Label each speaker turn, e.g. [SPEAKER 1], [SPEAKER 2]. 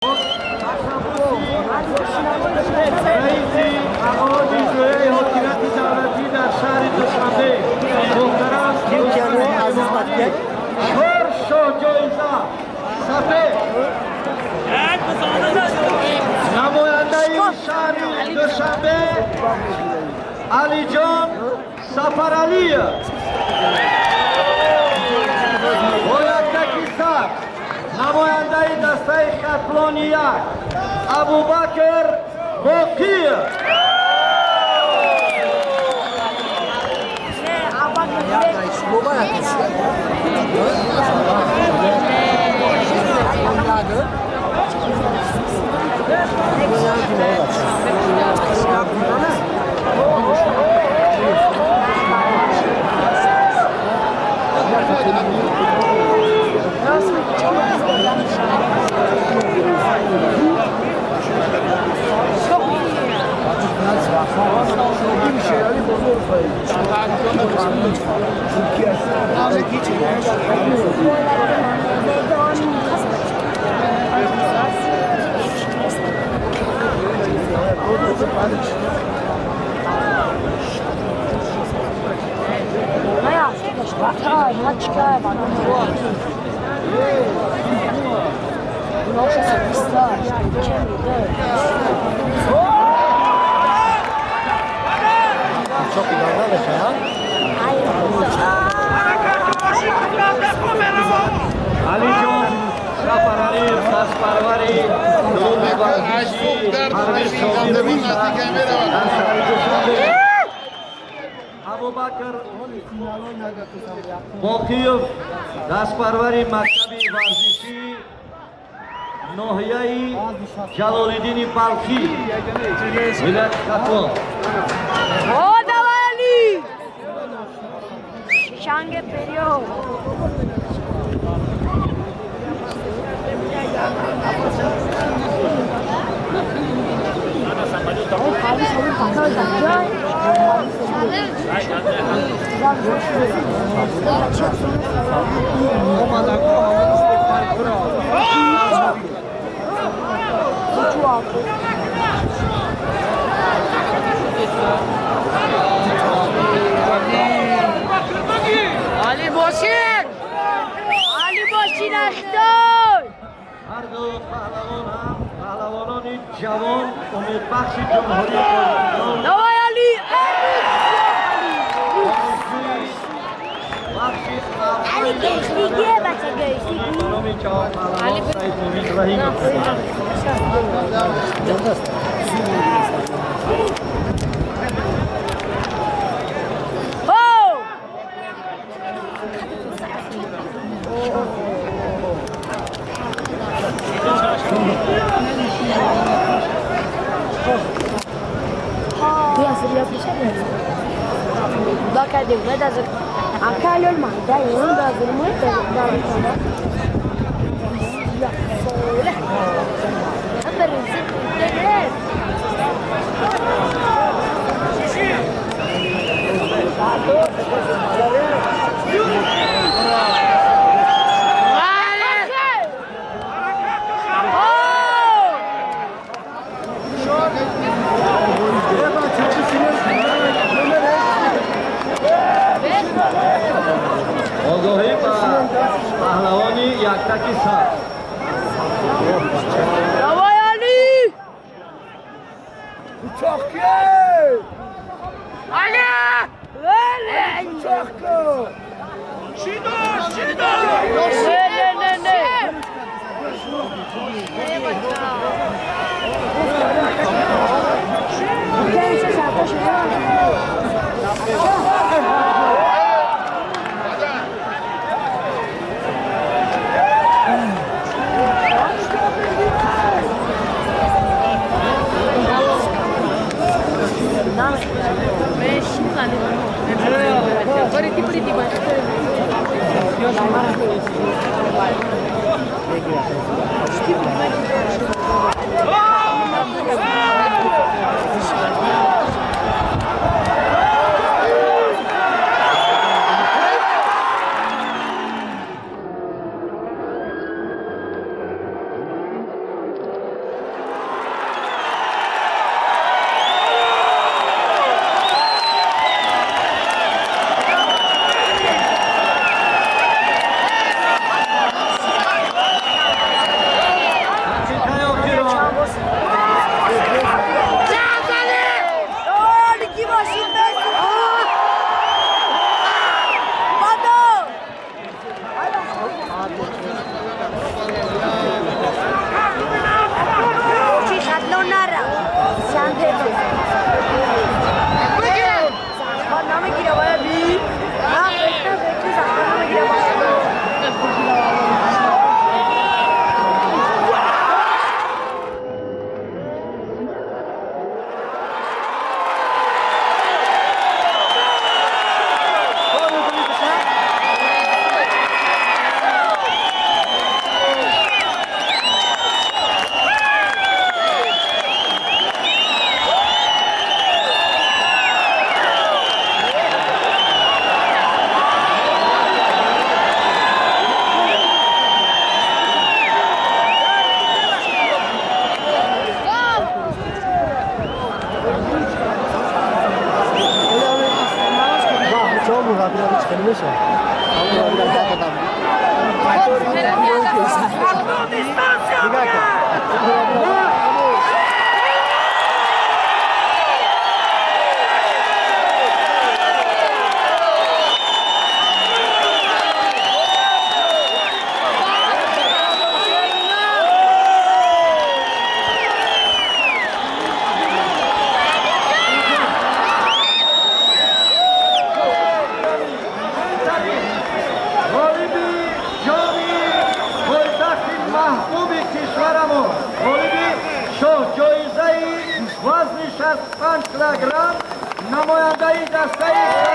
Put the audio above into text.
[SPEAKER 1] رئیسی مقام اجرایی حکومت دولتی در شهر دوشنبه محترم شو جایزه صفحه نماینده شهر دوشنبه علی جان سفرعلی بایدکی سب نماینده دسته خطلان یک ابوبکر باقی علی جان سفرعلی پاسپروری درومی ورزشی حرمی شاگیر بیشتر در شهر دوشنبه ابوبکر باقیوف دستپروری مکتبی ورزشی ناحیه جلالالدین بلخی ولایت خطلان
[SPEAKER 2] شنگ پریو علی باشین اختار
[SPEAKER 1] هر دو پهلوان هم پهلوانان جوان امیدبخش جمهوری پاکستان
[SPEAKER 2] نوای علی علی گشتیگیه بچه گشتیگی
[SPEAKER 1] نامی چهار پهلوان سید امید رحیم
[SPEAKER 2] دا کردیم باید از اکل المعده اون دا ظلمت داری کنه یا سوله خبر زد دلت آگاهی با پهلوانی یکتکی سر نوای علی
[SPEAKER 3] چاکیه
[SPEAKER 2] علی ولی
[SPEAKER 3] چاکو
[SPEAKER 1] چی داشت
[SPEAKER 2] نه
[SPEAKER 1] محبوب کشورمون غالبی شاه جایزه وزن 65 کیلوگرم نماینده دسته